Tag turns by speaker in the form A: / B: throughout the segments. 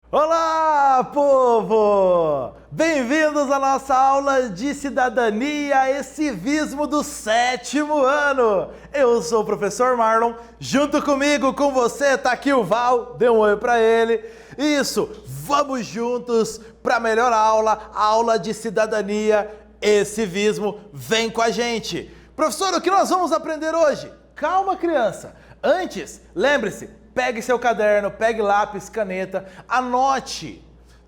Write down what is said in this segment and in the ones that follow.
A: Olá, povo! Bem-vindos à nossa aula de cidadania e civismo do 7º ano. Eu sou o professor Marlon, junto comigo, com você, tá aqui o Val, dê um oi pra ele. Isso, vamos juntos para a melhor aula, a aula de cidadania e civismo. Vem com a gente. Professor, o que nós vamos aprender hoje? Calma, criança. Antes, lembre-se, pegue seu caderno, pegue lápis, caneta, anote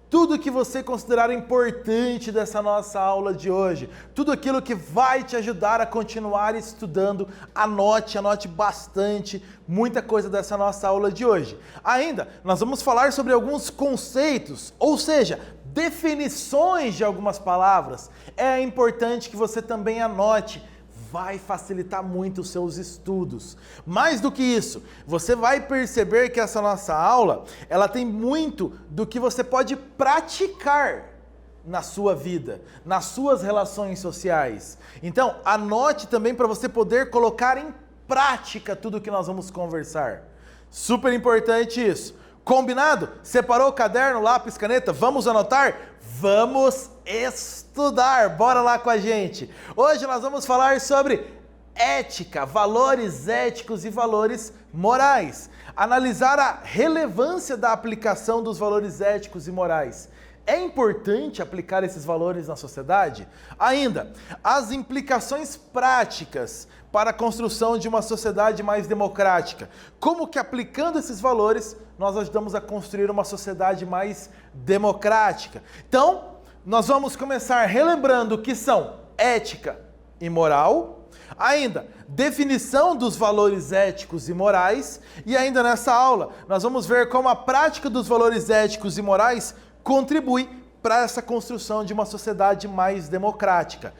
A: tudo que você considerar importante dessa nossa aula de hoje. Tudo aquilo que vai te ajudar a continuar estudando, anote bastante, muita coisa dessa nossa aula de hoje. Ainda, nós vamos falar sobre alguns conceitos, ou seja, definições de algumas palavras. É importante que você também anote. Vai facilitar muito os seus estudos. Mais do que isso, você vai perceber que essa nossa aula, ela tem muito do que você pode praticar na sua vida, nas suas relações sociais. Então, anote também para você poder colocar em prática tudo que nós vamos conversar. Super importante isso. Combinado? Separou o caderno, lápis, caneta? Vamos anotar? Vamos estudar! Bora lá com a gente! Hoje nós vamos falar sobre ética, valores éticos e valores morais. Analisar a relevância da aplicação dos valores éticos e morais. É importante aplicar esses valores na sociedade? Ainda, as implicações práticas para a construção de uma sociedade mais democrática. Como que aplicando esses valores nós ajudamos a construir uma sociedade mais democrática? Então, nós vamos começar relembrando o que são ética e moral, ainda definição dos valores éticos e morais, e ainda nessa aula nós vamos ver como a prática dos valores éticos e morais contribui para essa construção de uma sociedade mais democrática.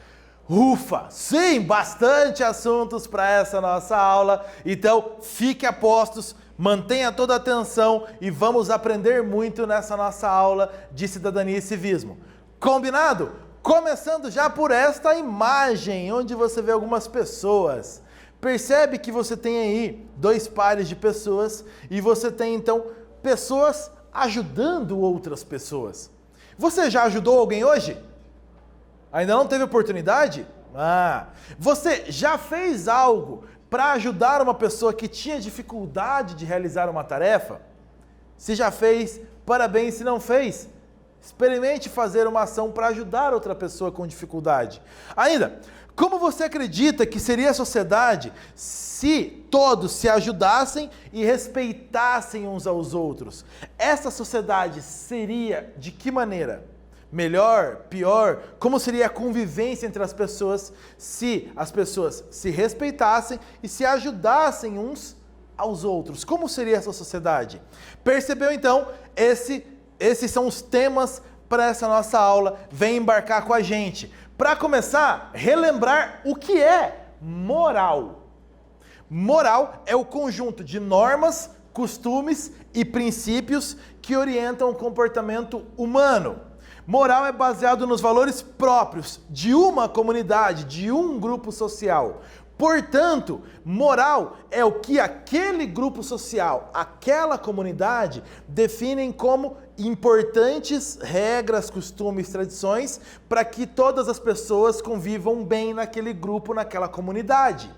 A: Ufa! Sim, bastante assuntos para essa nossa aula, então fique a postos, mantenha toda a atenção e vamos aprender muito nessa nossa aula de cidadania e civismo. Combinado? Começando já por esta imagem, onde você vê algumas pessoas. Percebe que você tem aí dois pares de pessoas e você tem então pessoas ajudando outras pessoas. Você já ajudou alguém hoje? Ainda não teve oportunidade? Você já fez algo para ajudar uma pessoa que tinha dificuldade de realizar uma tarefa? Se já fez, parabéns. Se não fez, experimente fazer uma ação para ajudar outra pessoa com dificuldade. Ainda, como você acredita que seria a sociedade se todos se ajudassem e respeitassem uns aos outros? Essa sociedade seria de que maneira? Melhor? Pior? Como seria a convivência entre as pessoas se as pessoas se respeitassem e se ajudassem uns aos outros? Como seria essa sociedade? Percebeu então? Esses são os temas para essa nossa aula. Vem embarcar com a gente. Para começar, relembrar o que é moral. Moral é o conjunto de normas, costumes e princípios que orientam o comportamento humano. Moral é baseado nos valores próprios de uma comunidade, de um grupo social. Portanto, moral é o que aquele grupo social, aquela comunidade, definem como importantes regras, costumes, tradições para que todas as pessoas convivam bem naquele grupo, naquela comunidade.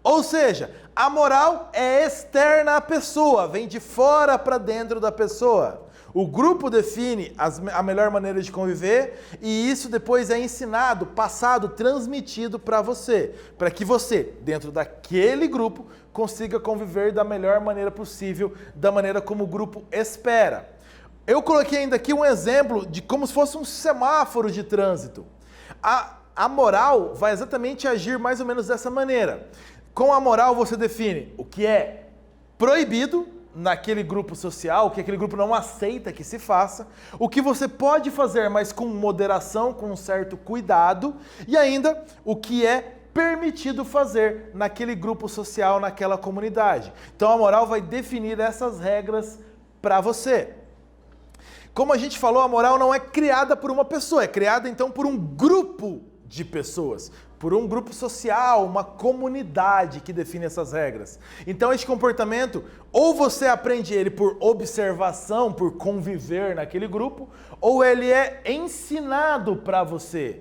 A: Ou seja, a moral é externa à pessoa, vem de fora para dentro da pessoa. O grupo define a melhor maneira de conviver e isso depois é ensinado, passado, transmitido para você, para que você, dentro daquele grupo, consiga conviver da melhor maneira possível, da maneira como o grupo espera. Eu coloquei ainda aqui um exemplo de como se fosse um semáforo de trânsito. A moral vai exatamente agir mais ou menos dessa maneira. Com a moral você define o que é proibido naquele grupo social, o que aquele grupo não aceita que se faça, o que você pode fazer, mas com moderação, com um certo cuidado, e ainda o que é permitido fazer naquele grupo social, naquela comunidade. Então a moral vai definir essas regras para você. Como a gente falou, a moral não é criada por uma pessoa, é criada então por um grupo de pessoas, por um grupo social, uma comunidade que define essas regras. Então este comportamento, ou você aprende ele por observação, por conviver naquele grupo, ou ele é ensinado para você.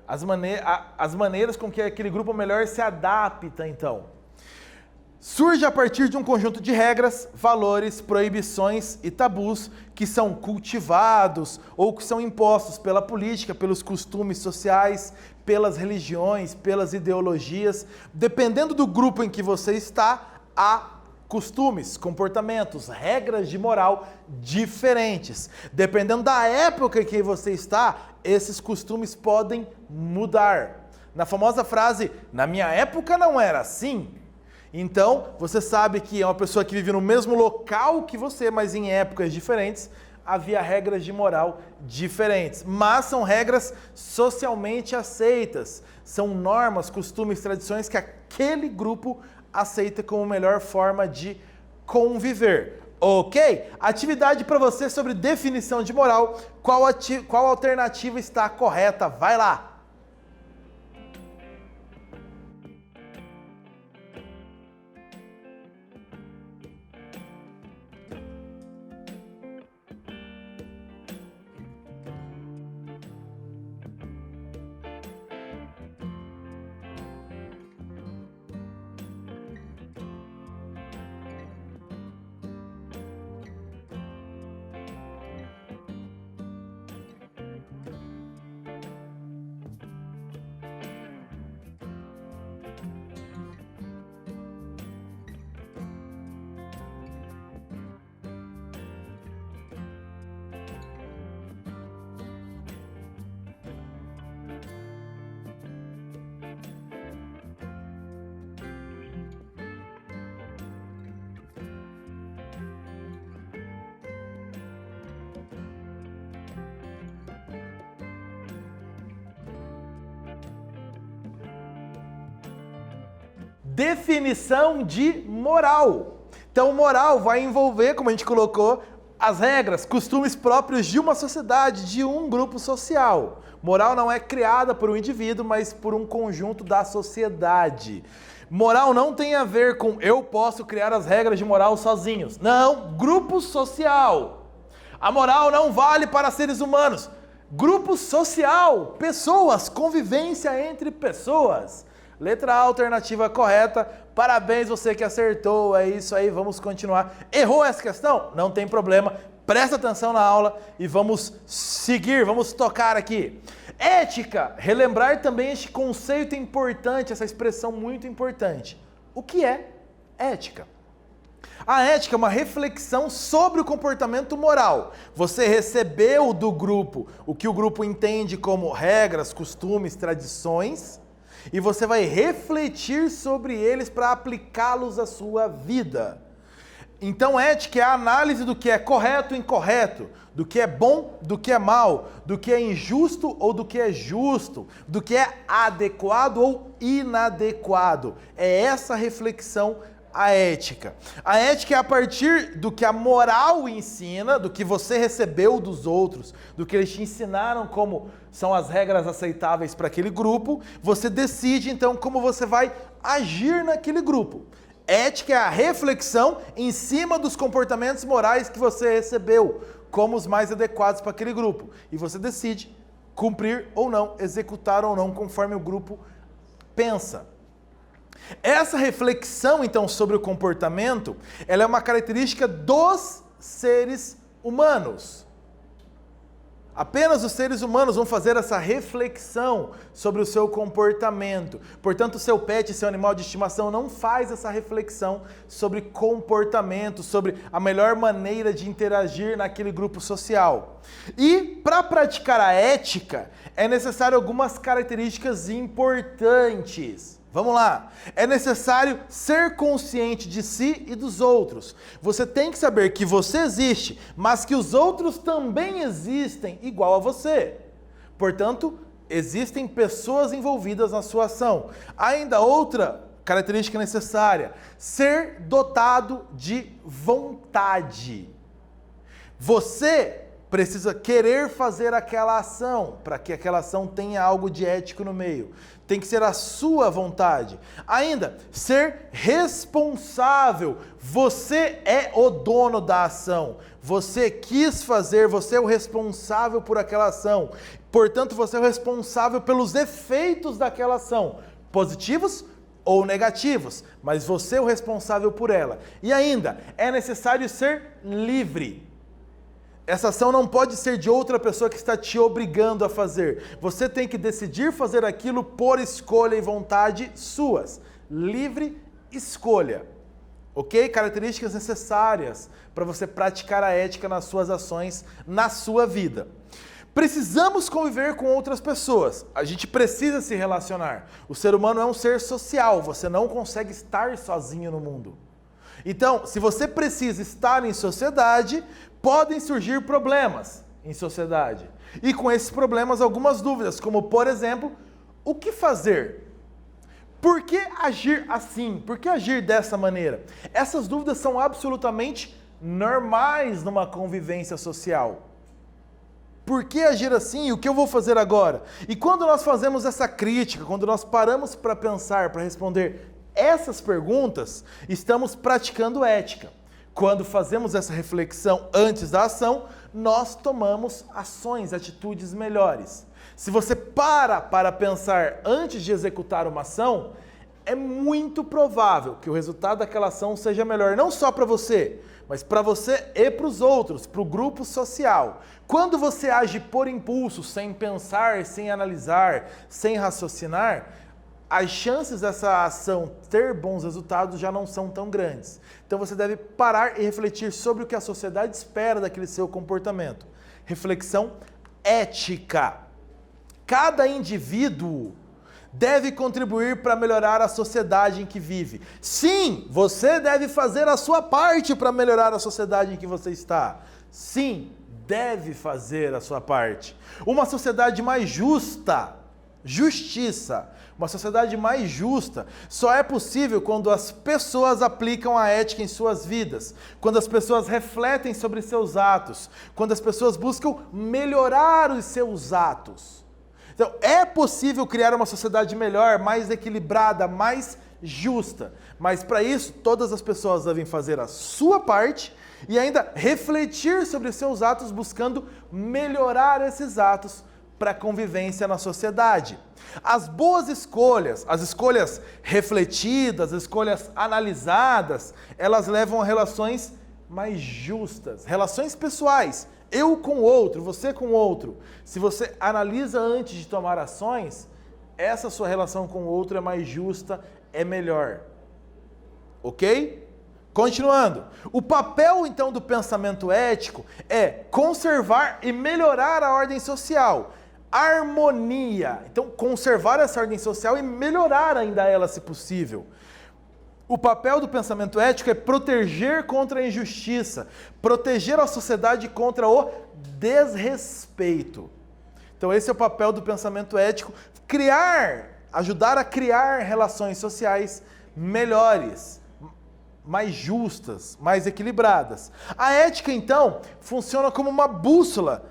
A: As maneiras com que aquele grupo melhor se adapta, então. Surge a partir de um conjunto de regras, valores, proibições e tabus que são cultivados ou que são impostos pela política, pelos costumes sociais, pelas religiões, pelas ideologias. Dependendo do grupo em que você está, há costumes, comportamentos, regras de moral diferentes. Dependendo da época em que você está, esses costumes podem mudar. Na famosa frase, na minha época não era assim. Então, você sabe que é uma pessoa que vive no mesmo local que você, mas em épocas diferentes, havia regras de moral diferentes. Mas são regras socialmente aceitas. São normas, costumes, tradições que aquele grupo aceita como melhor forma de conviver. Ok? Atividade para você sobre definição de moral. Qual alternativa está correta? Vai lá! Definição de moral. Então, moral vai envolver, como a gente colocou, as regras, costumes próprios de uma sociedade, de um grupo social. Moral não é criada por um indivíduo, mas por um conjunto da sociedade. Moral não tem a ver com eu posso criar as regras de moral sozinhos. Não, grupo social. A moral não vale para seres humanos. Grupo social, pessoas, convivência entre pessoas. Letra A, alternativa correta. Parabéns, você que acertou. É isso aí, vamos continuar. Errou essa questão? Não tem problema. Presta atenção na aula e vamos seguir, vamos tocar aqui. Ética, relembrar também este conceito importante, essa expressão muito importante. O que é ética? A ética é uma reflexão sobre o comportamento moral. Você recebeu do grupo o que o grupo entende como regras, costumes, tradições, e você vai refletir sobre eles para aplicá-los à sua vida. Então, ética é a análise do que é correto e incorreto, do que é bom, do que é mal, do que é injusto ou do que é justo, do que é adequado ou inadequado. É essa reflexão a ética. A ética é a partir do que a moral ensina, do que você recebeu dos outros, do que eles te ensinaram como são as regras aceitáveis para aquele grupo, você decide então como você vai agir naquele grupo. Ética é a reflexão em cima dos comportamentos morais que você recebeu, como os mais adequados para aquele grupo. E você decide cumprir ou não, executar ou não, conforme o grupo pensa. Essa reflexão, então, sobre o comportamento, ela é uma característica dos seres humanos. Apenas os seres humanos vão fazer essa reflexão sobre o seu comportamento. Portanto, o seu pet, seu animal de estimação, não faz essa reflexão sobre comportamento, sobre a melhor maneira de interagir naquele grupo social. E, para praticar a ética, é necessário algumas características importantes. Vamos lá. É necessário ser consciente de si e dos outros. Você tem que saber que você existe, mas que os outros também existem igual a você. Portanto, existem pessoas envolvidas na sua ação. Ainda outra característica necessária, ser dotado de vontade. Você precisa querer fazer aquela ação, para que aquela ação tenha algo de ético no meio. Tem que ser a sua vontade. Ainda, ser responsável. Você é o dono da ação. Você quis fazer, você é o responsável por aquela ação. Portanto, você é o responsável pelos efeitos daquela ação, positivos ou negativos, mas você é o responsável por ela. E ainda, é necessário ser livre. Essa ação não pode ser de outra pessoa que está te obrigando a fazer. Você tem que decidir fazer aquilo por escolha e vontade suas. Livre escolha. Ok? Características necessárias para você praticar a ética nas suas ações, na sua vida. Precisamos conviver com outras pessoas. A gente precisa se relacionar. O ser humano é um ser social. Você não consegue estar sozinho no mundo. Então, se você precisa estar em sociedade, podem surgir problemas em sociedade. E com esses problemas, algumas dúvidas, como, por exemplo, o que fazer? Por que agir assim? Por que agir dessa maneira? Essas dúvidas são absolutamente normais numa convivência social. Por que agir assim? O que eu vou fazer agora? E quando nós fazemos essa crítica, quando nós paramos para pensar, para responder essas perguntas, estamos praticando ética. Quando fazemos essa reflexão antes da ação, nós tomamos ações, atitudes melhores. Se você para pensar antes de executar uma ação, é muito provável que o resultado daquela ação seja melhor, não só para você, mas para você e para os outros, para o grupo social. Quando você age por impulso, sem pensar, sem analisar, sem raciocinar, as chances dessa ação ter bons resultados já não são tão grandes. Então você deve parar e refletir sobre o que a sociedade espera daquele seu comportamento. Reflexão ética. Cada indivíduo deve contribuir para melhorar a sociedade em que vive. Sim, você deve fazer a sua parte para melhorar a sociedade em que você está. Sim, deve fazer a sua parte. Uma sociedade mais justa, justiça, uma sociedade mais justa só é possível quando as pessoas aplicam a ética em suas vidas, quando as pessoas refletem sobre seus atos, quando as pessoas buscam melhorar os seus atos. Então, é possível criar uma sociedade melhor, mais equilibrada, mais justa, mas para isso todas as pessoas devem fazer a sua parte e ainda refletir sobre seus atos, buscando melhorar esses atos para a convivência na sociedade. As boas escolhas, as escolhas refletidas, as escolhas analisadas, elas levam a relações mais justas, relações pessoais, eu com o outro, você com o outro. Se você analisa antes de tomar ações, essa sua relação com o outro é mais justa, é melhor. Ok? Continuando, o papel então do pensamento ético é conservar e melhorar a ordem social, harmonia. Então, conservar essa ordem social e melhorar ainda ela, se possível. O papel do pensamento ético é proteger contra a injustiça, proteger a sociedade contra o desrespeito. Então, esse é o papel do pensamento ético, ajudar a criar relações sociais melhores, mais justas, mais equilibradas. A ética, então, funciona como uma bússola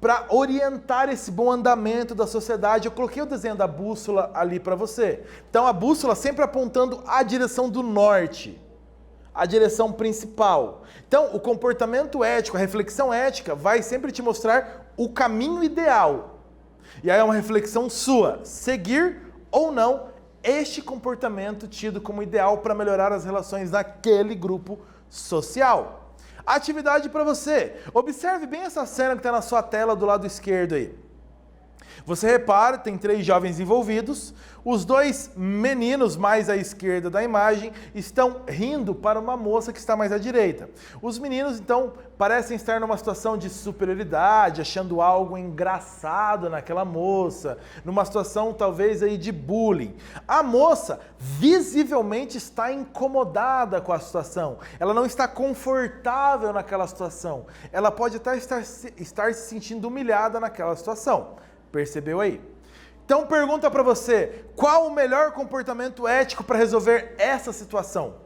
A: para orientar esse bom andamento da sociedade. Eu coloquei o desenho da bússola ali para você. Então, a bússola sempre apontando a direção do norte, a direção principal. Então, o comportamento ético, a reflexão ética vai sempre te mostrar o caminho ideal. E aí é uma reflexão sua, seguir ou não este comportamento tido como ideal para melhorar as relações daquele grupo social. Atividade para você. Observe bem essa cena que está na sua tela do lado esquerdo aí. Você repara, tem 3 jovens envolvidos. Os 2 meninos mais à esquerda da imagem estão rindo para uma moça que está mais à direita. Os meninos, então, parecem estar numa situação de superioridade, achando algo engraçado naquela moça, numa situação talvez aí de bullying. A moça visivelmente está incomodada com a situação. Ela não está confortável naquela situação. Ela pode até estar se sentindo humilhada naquela situação. Percebeu aí? Então pergunta para você, qual o melhor comportamento ético para resolver essa situação?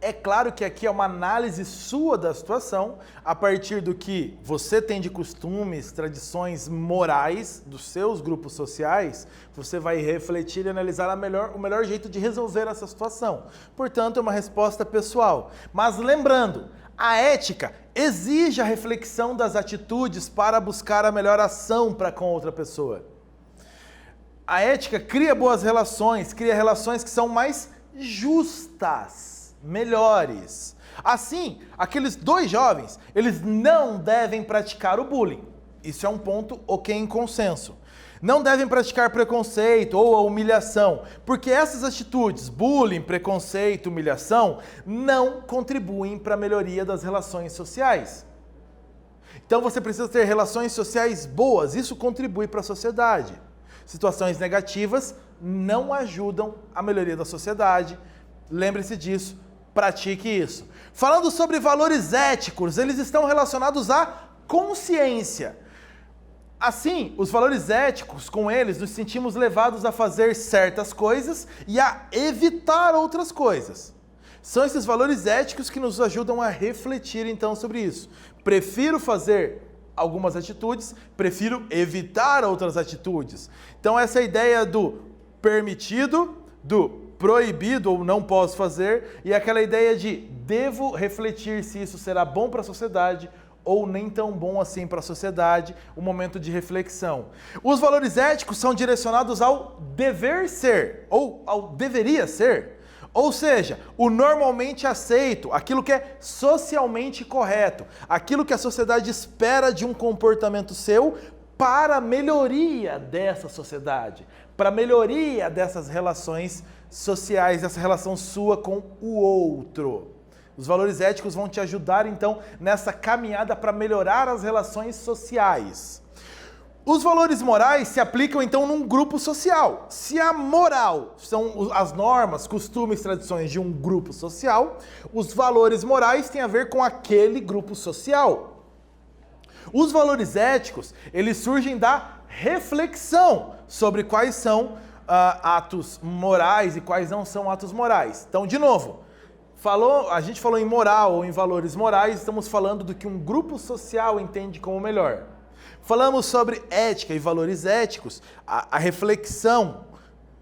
A: É claro que aqui é uma análise sua da situação, a partir do que você tem de costumes, tradições morais dos seus grupos sociais, você vai refletir e analisar o melhor jeito de resolver essa situação. Portanto, é uma resposta pessoal. Mas lembrando, a ética exige a reflexão das atitudes para buscar a melhor ação para com outra pessoa. A ética cria boas relações, cria relações que são mais justas, melhores. Assim, aqueles dois jovens, eles não devem praticar o bullying. Isso é um ponto ok em consenso. Não devem praticar preconceito ou a humilhação, porque essas atitudes, bullying, preconceito, humilhação, não contribuem para a melhoria das relações sociais. Então você precisa ter relações sociais boas, isso contribui para a sociedade. Situações negativas não ajudam a melhoria da sociedade. Lembre-se disso, pratique isso. Falando sobre valores éticos, eles estão relacionados à consciência. Assim, os valores éticos, com eles, nos sentimos levados a fazer certas coisas e a evitar outras coisas. São esses valores éticos que nos ajudam a refletir, então, sobre isso. Prefiro fazer algumas atitudes, prefiro evitar outras atitudes. Então, essa ideia do permitido, do proibido ou não posso fazer, e aquela ideia de devo refletir se isso será bom para a sociedade ou nem tão bom assim para a sociedade, um momento de reflexão. Os valores éticos são direcionados ao dever ser, ou ao deveria ser, ou seja, o normalmente aceito, aquilo que é socialmente correto, aquilo que a sociedade espera de um comportamento seu para a melhoria dessa sociedade, para a melhoria dessas relações sociais, dessa relação sua com o outro. Os valores éticos vão te ajudar, então, nessa caminhada para melhorar as relações sociais. Os valores morais se aplicam, então, num grupo social. Se a moral são as normas, costumes, tradições de um grupo social, os valores morais têm a ver com aquele grupo social. Os valores éticos, eles surgem da reflexão sobre quais são atos morais e quais não são atos morais. Então, de novo, a gente falou em moral ou em valores morais, estamos falando do que um grupo social entende como melhor. Falamos sobre ética e valores éticos, a reflexão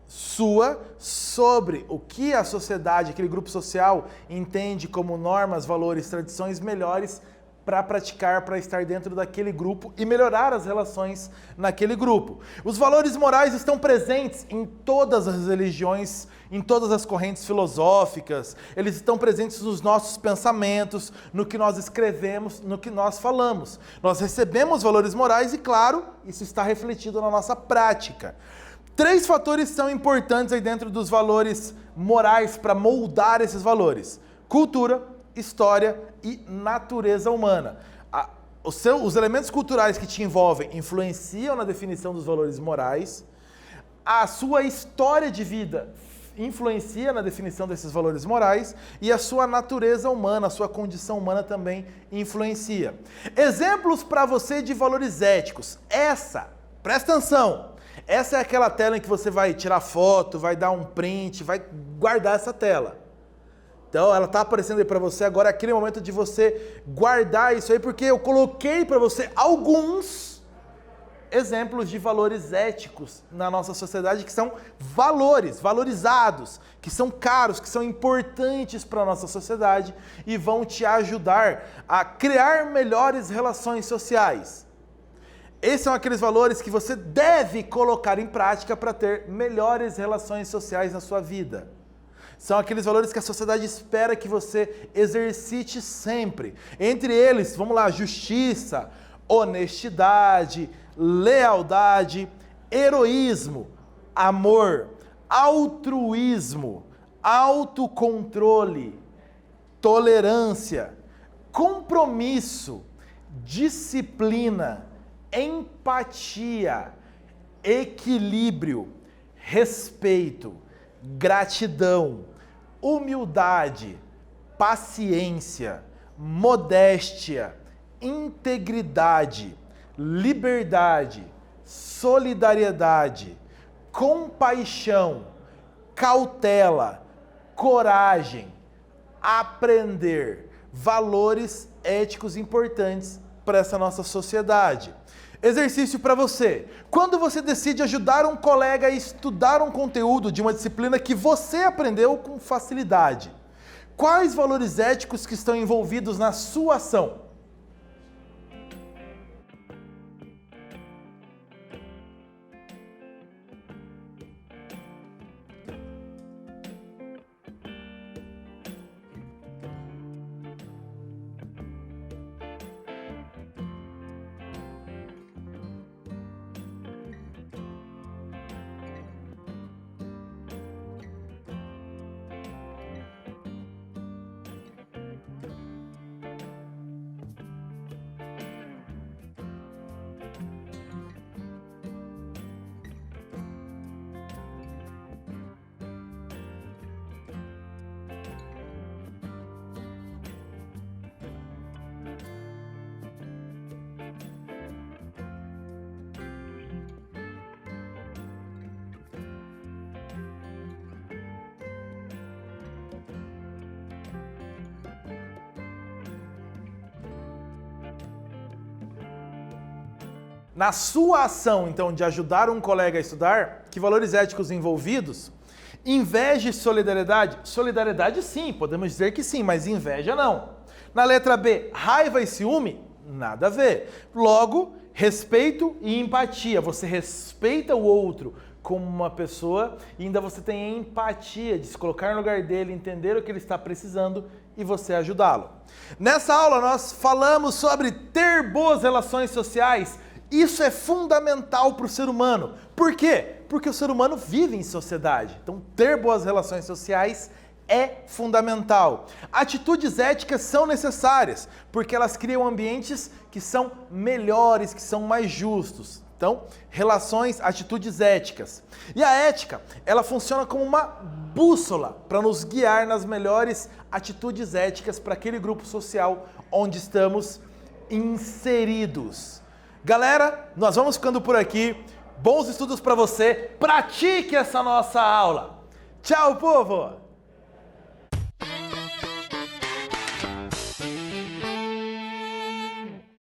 A: sua sobre o que a sociedade, aquele grupo social, entende como normas, valores, tradições melhores para praticar, para estar dentro daquele grupo e melhorar as relações naquele grupo. Os valores morais estão presentes em todas as religiões, em todas as correntes filosóficas, eles estão presentes nos nossos pensamentos, no que nós escrevemos, no que nós falamos. Nós recebemos valores morais e, claro, isso está refletido na nossa prática. 3 fatores são importantes aí dentro dos valores morais para moldar esses valores: cultura, história e natureza humana. Os elementos culturais que te envolvem influenciam na definição dos valores morais. A sua história de vida influencia na definição desses valores morais e a sua natureza humana, a sua condição humana também influencia. Exemplos para você de valores éticos. Presta atenção, essa é aquela tela em que você vai tirar foto, vai dar um print, vai guardar essa tela. Então, ela está aparecendo aí para você agora, aquele momento de você guardar isso aí, porque eu coloquei para você alguns exemplos de valores éticos na nossa sociedade que são valorizados, que são caros, que são importantes para a nossa sociedade e vão te ajudar a criar melhores relações sociais. Esses são aqueles valores que você deve colocar em prática para ter melhores relações sociais na sua vida. São aqueles valores que a sociedade espera que você exercite sempre. Entre eles, vamos lá, justiça, honestidade, lealdade, heroísmo, amor, altruísmo, autocontrole, tolerância, compromisso, disciplina, empatia, equilíbrio, respeito, gratidão, humildade, paciência, modéstia, integridade, liberdade, solidariedade, compaixão, cautela, coragem, aprender valores éticos importantes para essa nossa sociedade. Exercício para você. Quando você decide ajudar um colega a estudar um conteúdo de uma disciplina que você aprendeu com facilidade, quais valores éticos que estão envolvidos na sua ação? Na sua ação, então, de ajudar um colega a estudar, que valores éticos envolvidos? Inveja e solidariedade? Solidariedade sim, podemos dizer que sim, mas inveja não. Na letra B, raiva e ciúme? Nada a ver. Logo, respeito e empatia. Você respeita o outro como uma pessoa e ainda você tem a empatia de se colocar no lugar dele, entender o que ele está precisando e você ajudá-lo. Nessa aula nós falamos sobre ter boas relações sociais. Isso é fundamental para o ser humano. Por quê? Porque o ser humano vive em sociedade. Então, ter boas relações sociais é fundamental. Atitudes éticas são necessárias, porque elas criam ambientes que são melhores, que são mais justos. Então, relações, atitudes éticas. E a ética, ela funciona como uma bússola para nos guiar nas melhores atitudes éticas para aquele grupo social onde estamos inseridos. Galera, nós vamos ficando por aqui. Bons estudos para você. Pratique essa nossa aula. Tchau, povo!